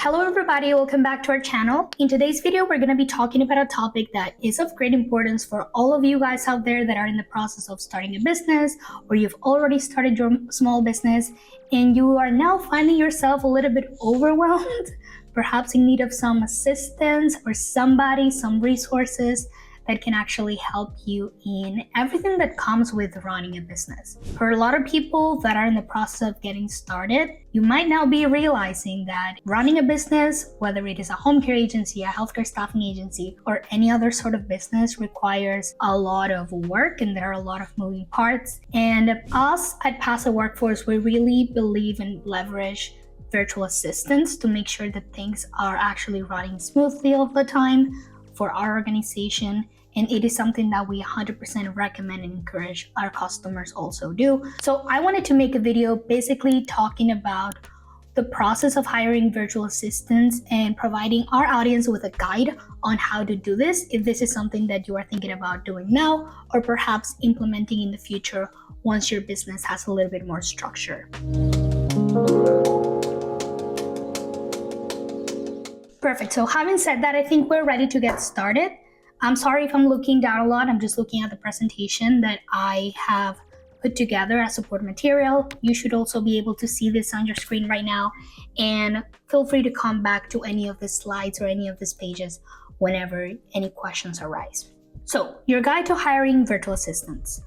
Hello everybody, welcome back to our channel. In today's video, we're going to be talking about a topic that is of great importance for all of you guys out there that are in the process of starting a business, or you've already started your small business and you are now finding yourself a little bit overwhelmed, perhaps in need of some assistance or some resources that can actually help you in everything that comes with running a business. For a lot of people that are in the process of getting started, you might now be realizing that running a business, whether it is a home care agency, a healthcare staffing agency, or any other sort of business, requires a lot of work and there are a lot of moving parts. And us at Passive Workforce, we really believe and leverage virtual assistants to make sure that things are actually running smoothly all the time for our organization. And it is something that we 100% recommend and encourage our customers also do. So I wanted to make a video basically talking about the process of hiring virtual assistants and providing our audience with a guide on how to do this, if this is something that you are thinking about doing now, or perhaps implementing in the future once your business has a little bit more structure. Perfect. So having said that, I think we're ready to get started. I'm sorry if I'm looking down a lot. I'm just looking at the presentation that I have put together as support material. You should also be able to see this on your screen right now. And feel free to come back to any of the slides or any of these pages whenever any questions arise. So, your guide to hiring virtual assistants.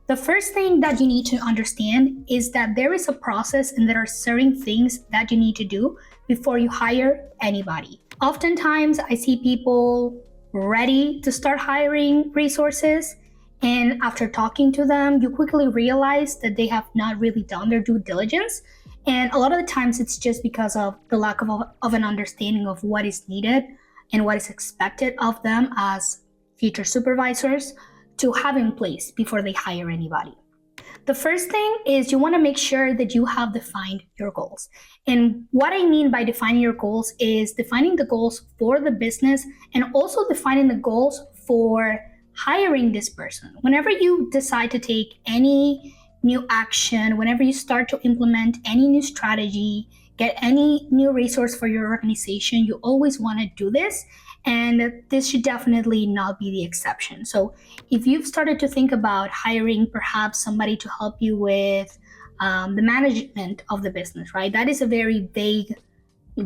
The first thing that you need to understand is that there is a process and there are certain things that you need to do before you hire anybody. Oftentimes, I see people ready to start hiring resources, and after talking to them, you quickly realize that they have not really done their due diligence. And a lot of the times it's just because of the lack of an understanding of what is needed and what is expected of them as future supervisors to have in place before they hire anybody. The first thing is you want to make sure that you have defined your goals. And what I mean by defining your goals is defining the goals for the business and also defining the goals for hiring this person. Whenever you decide to take any new action, whenever you start to implement any new strategy, get any new resource for your organization, you always want to do this. And this should definitely not be the exception. So if you've started to think about hiring perhaps somebody to help you with the management of the business, right? That is a very vague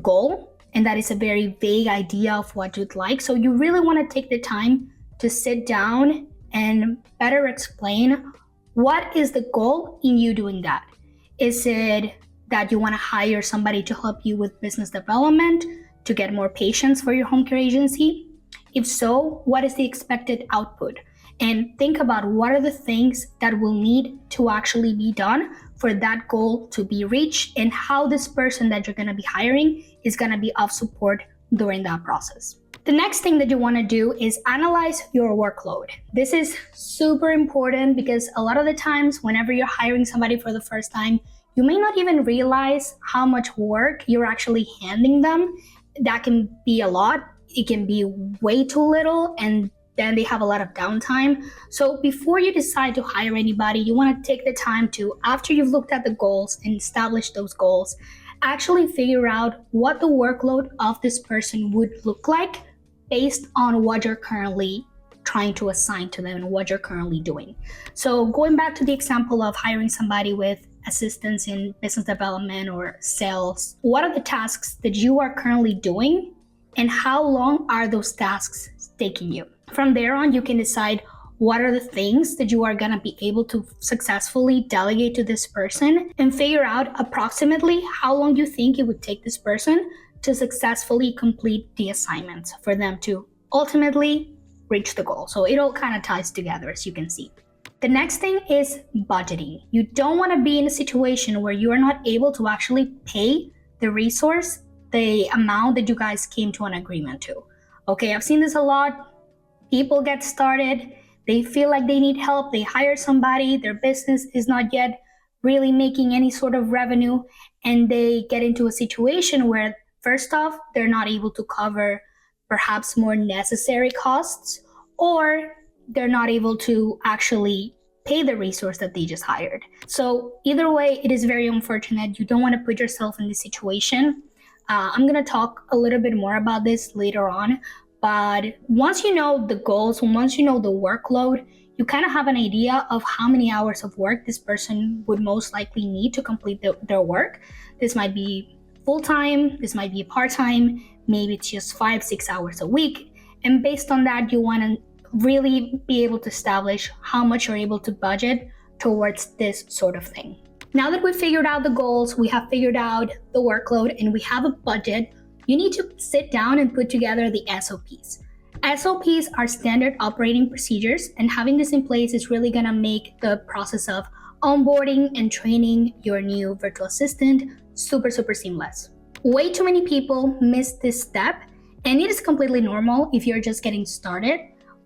goal and that is a very vague idea of what you'd like. So you really want to take the time to sit down and better explain what is the goal in you doing that. Is it that you want to hire somebody to help you with business development, to get more patients for your home care agency? If so, what is the expected output? And think about what are the things that will need to actually be done for that goal to be reached, and how this person that you're going to be hiring is going to be of support during that process. The next thing that you want to do is analyze your workload. This is super important because a lot of the times whenever you're hiring somebody for the first time, you may not even realize how much work you're actually handing them. That can be a lot. It can be way too little, and then they have a lot of downtime. So before you decide to hire anybody, you want to take the time to, after you've looked at the goals and established those goals, actually figure out what the workload of this person would look like based on what you're currently trying to assign to them and what you're currently doing. So going back to the example of hiring somebody with assistance in business development or sales, what are the tasks that you are currently doing and how long are those tasks taking you? From there on, you can decide what are the things that you are going to be able to successfully delegate to this person and figure out approximately how long you think it would take this person to successfully complete the assignments for them to ultimately reach the goal. So it all kind of ties together, as you can see. The next thing is budgeting. You don't want to be in a situation where you are not able to actually pay the resource the amount that you guys came to an agreement to. Okay, I've seen this a lot. People get started, they feel like they need help, they hire somebody, their business is not yet really making any sort of revenue, and they get into a situation where, first off, they're not able to cover perhaps more necessary costs, or they're not able to actually pay the resource that they just hired. So either way, it is very unfortunate. You don't want to put yourself in this situation. I'm going to talk a little bit more about this later on. But once you know the goals, once you know the workload, you kind of have an idea of how many hours of work this person would most likely need to complete their work. This might be full-time, this might be part-time, maybe it's just 5-6 hours a week. And based on that, you want to really be able to establish how much you're able to budget towards this sort of thing. Now that we've figured out the goals, we have figured out the workload, and we have a budget, you need to sit down and put together the SOPs. SOPs are standard operating procedures, and having this in place is really going to make the process of onboarding and training your new virtual assistant super seamless. Way too many people miss this step, and it is completely normal if you're just getting started,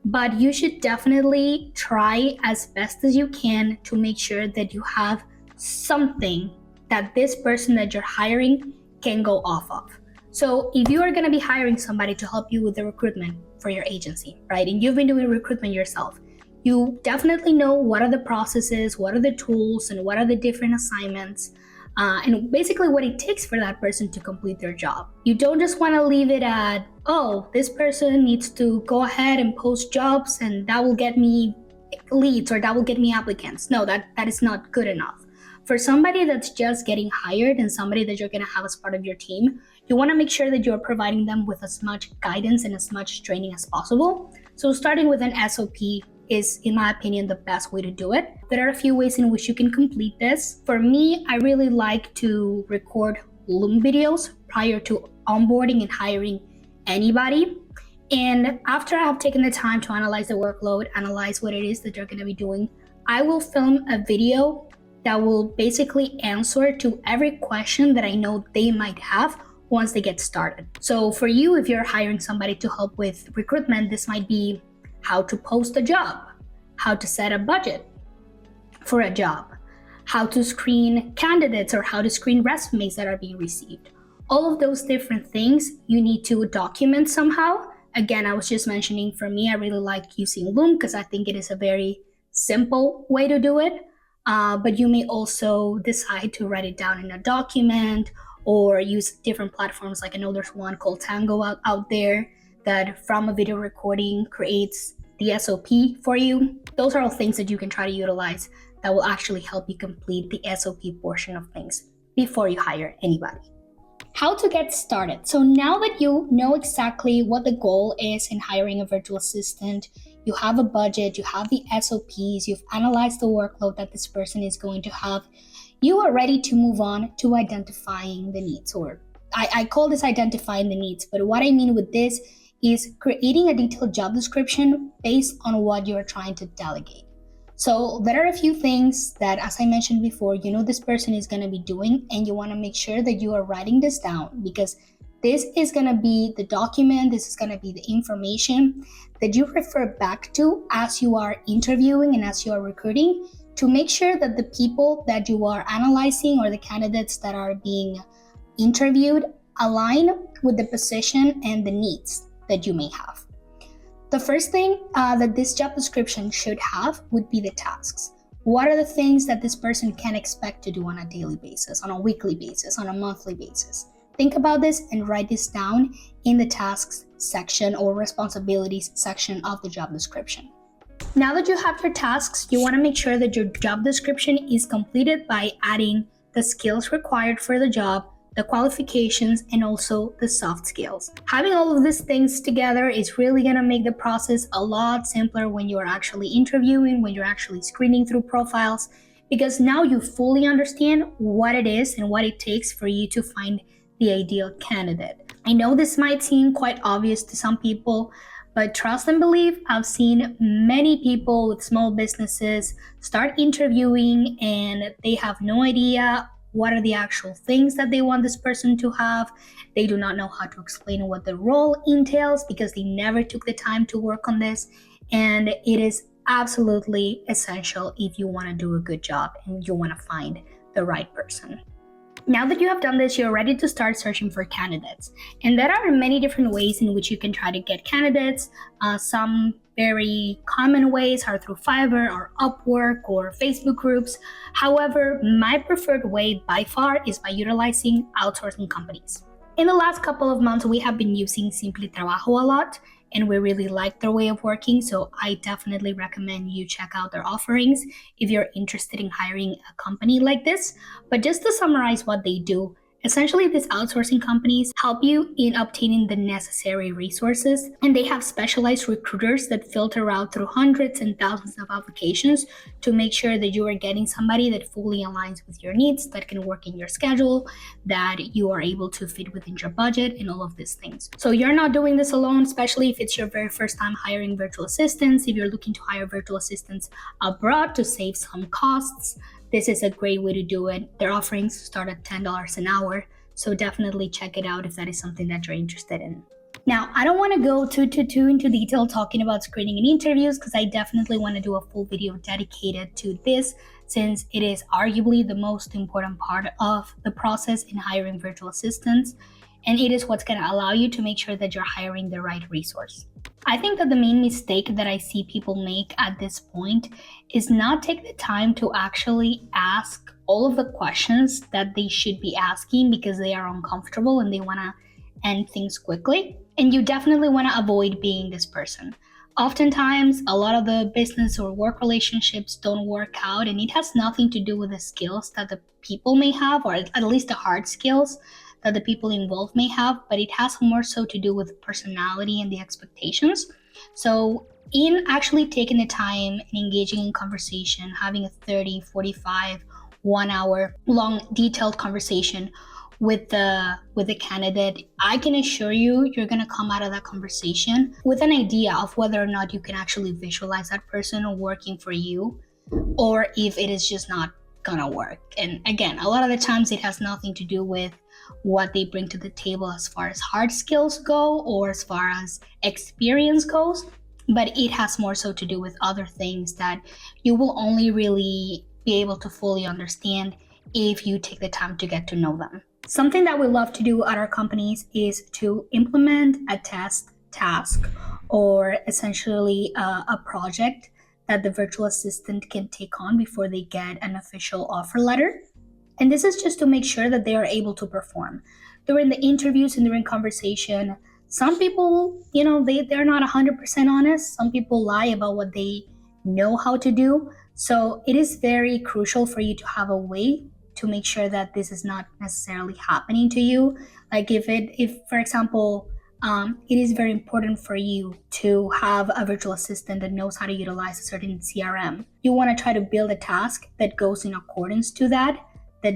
but you should definitely try as best as you can to make sure that you have something that this person that you're hiring can go off of. So if you are going to be hiring somebody to help you with the recruitment for your agency, right, and you've been doing recruitment yourself, you definitely know what are the processes, what are the tools, and what are the different assignments, and basically what it takes for that person to complete their job. You don't just want to leave it at, oh, this person needs to go ahead and post jobs and that will get me leads or that will get me applicants. No, that is not good enough. For somebody that's just getting hired and somebody that you're going to have as part of your team, you want to make sure that you're providing them with as much guidance and as much training as possible. So starting with an SOP is, in my opinion, the best way to do it. There are a few ways in which you can complete this. For me, I really like to record Loom videos prior to onboarding and hiring anybody. And after I have taken the time to analyze the workload, analyze what it is that they're going to be doing, I will film a video that will basically answer to every question that I know they might have once they get started. So for you, if you're hiring somebody to help with recruitment, this might be how to post a job, how to set a budget for a job, how to screen candidates or how to screen resumes that are being received. All of those different things you need to document somehow. Again, I was just mentioning, for me, I really like using Loom because I think it is a very simple way to do it. But you may also decide to write it down in a document or use different platforms. Like I know there's one called Tango out there that from a video recording creates the SOP for you. Those are all things that you can try to utilize that will actually help you complete the SOP portion of things before you hire anybody. How to get started. So now that you know exactly what the goal is in hiring a virtual assistant, you have a budget, you have the SOPs, you've analyzed the workload that this person is going to have, you are ready to move on to identifying the needs. Or I call this identifying the needs, but what I mean with this is creating a detailed job description based on what you're trying to delegate. So there are a few things that, as I mentioned before, you know this person is going to be doing, and you want to make sure that you are writing this down, because this is going to be the document, this is going to be the information that you refer back to as you are interviewing and as you are recruiting, to make sure that the people that you are analyzing or the candidates that are being interviewed align with the position and the needs that you may have. The first thing that this job description should have would be the tasks. What are the things that this person can expect to do on a daily basis, on a weekly basis, on a monthly basis? Think about this and write this down in the tasks section or responsibilities section of the job description. Now that you have your tasks, you want to make sure that your job description is completed by adding the skills required for the job, the qualifications, and also the soft skills. Having all of these things together is really going to make the process a lot simpler when you're actually interviewing, when you're actually screening through profiles, because now you fully understand what it is and what it takes for you to find the ideal candidate. I know this might seem quite obvious to some people, but trust and believe, I've seen many people with small businesses start interviewing and they have no idea what are the actual things that they want this person to have. They do not know how to explain what the role entails because they never took the time to work on this. And it is absolutely essential if you want to do a good job and you want to find the right person. Now that you have done this, you're ready to start searching for candidates. And there are many different ways in which you can try to get candidates. Some very common ways are through Fiverr or Upwork or Facebook groups. However, my preferred way by far is by utilizing outsourcing companies. In the last couple of months, we have been using Simply Trabajo a lot, and we really like their way of working. So I definitely recommend you check out their offerings if you're interested in hiring a company like this. But just to summarize what they do, essentially, these outsourcing companies help you in obtaining the necessary resources, and they have specialized recruiters that filter out through hundreds and thousands of applications to make sure that you are getting somebody that fully aligns with your needs, that can work in your schedule, that you are able to fit within your budget, and all of these things. So you're not doing this alone, especially if it's your very first time hiring virtual assistants. If you're looking to hire virtual assistants abroad to save some costs, this is a great way to do it. Their offerings start at $10 an hour, so definitely check it out if that is something that you're interested in. Now, I don't want to go too into detail talking about screening and interviews, because I definitely want to do a full video dedicated to this, since it is arguably the most important part of the process in hiring virtual assistants, and it is what's going to allow you to make sure that you're hiring the right resource. I think that the main mistake that I see people make at this point is not take the time to actually ask all of the questions that they should be asking, because they are uncomfortable and they want to end things quickly. And you definitely want to avoid being this person. Oftentimes, a lot of the business or work relationships don't work out, and it has nothing to do with the skills that the people may have, or at least the hard skills that the people involved may have, but it has more so to do with personality and the expectations. So in actually taking the time and engaging in conversation, having a 30, 45, 1 hour long detailed conversation with the candidate, I can assure you, you're going to come out of that conversation with an idea of whether or not you can actually visualize that person working for you, or if it is just not gonna work. And again, a lot of the times it has nothing to do with what they bring to the table as far as hard skills go or as far as experience goes, but it has more so to do with other things that you will only really be able to fully understand if you take the time to get to know them. Something that we love to do at our companies is to implement a test task, or essentially a project that the virtual assistant can take on before they get an official offer letter. And this is just to make sure that they are able to perform. During the interviews and during conversation, some people, they're not 100% honest. Some people lie about what they know how to do. So it is very crucial for you to have a way to make sure that this is not necessarily happening to you. Like if for example, it is very important for you to have a virtual assistant that knows how to utilize a certain CRM. You want to try to build a task that goes in accordance to that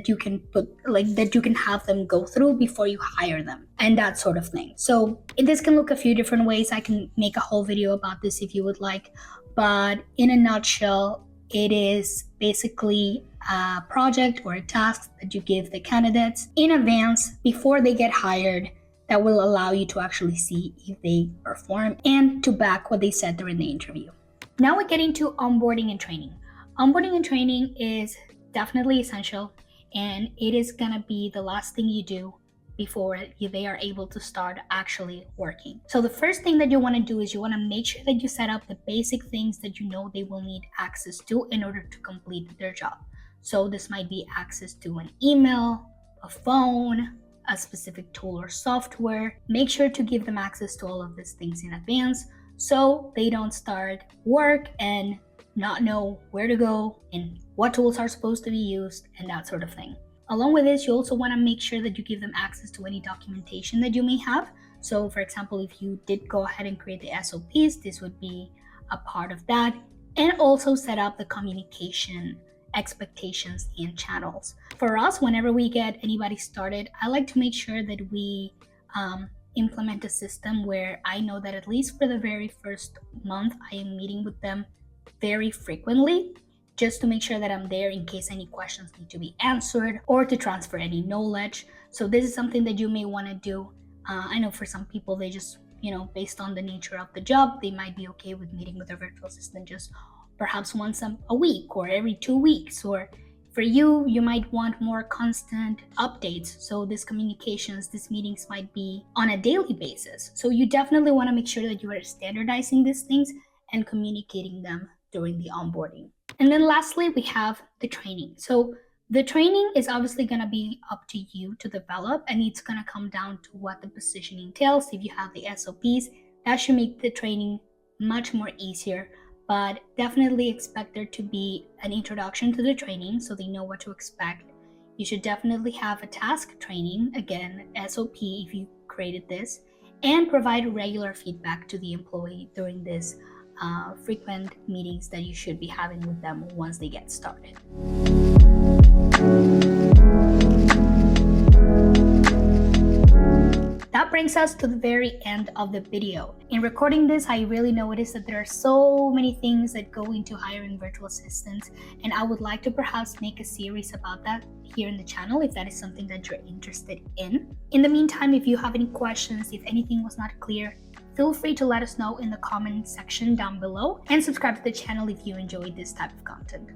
you can that you can have them go through before you hire them, and that sort of thing. So this can look a few different ways. I can make a whole video about this if you would like, but in a nutshell, it is basically a project or a task that you give the candidates in advance before they get hired, that will allow you to actually see if they perform and to back what they said during the interview. Now we're getting to onboarding and training. Onboarding and training is definitely essential, and it is gonna be the last thing you do before they are able to start actually working. So the first thing that you want to do is you want to make sure that you set up the basic things that you know they will need access to in order to complete their job. So this might be access to an email, a phone, a specific tool or software. Make sure to give them access to all of these things in advance, so they don't start work and not know where to go and what tools are supposed to be used and that sort of thing. Along with this, you also want to make sure that you give them access to any documentation that you may have. So for example, if you did go ahead and create the SOPs, this would be a part of that. And also set up the communication expectations and channels. For us, whenever we get anybody started, I like to make sure that we implement a system where I know that at least for the very first month, I am meeting with them very frequently, just to make sure that I'm there in case any questions need to be answered or to transfer any knowledge. So this is something that you may want to do. I know for some people, they just, based on the nature of the job, they might be okay with meeting with their virtual assistant just perhaps once a week or every 2 weeks. Or for you, you might want more constant updates. So these meetings might be on a daily basis. So you definitely want to make sure that you are standardizing these things and communicating them during the onboarding. And then lastly, we have the training. So The training is obviously going to be up to you to develop, and it's going to come down to what the position entails. If you have the SOPs, that should make the training much more easier, but definitely expect there to be an introduction to the training so they know what to expect. You should definitely have a task training, again, SOP if you created this, and provide regular feedback to the employee during this frequent meetings that you should be having with them once they get started. That brings us to the very end of the video. In recording this, I really noticed that there are so many things that go into hiring virtual assistants, and I would like to perhaps make a series about that here in the channel if that is something that you're interested in. In the meantime, if you have any questions, if anything was not clear, feel free to let us know in the comment section down below, and subscribe to the channel if you enjoyed this type of content.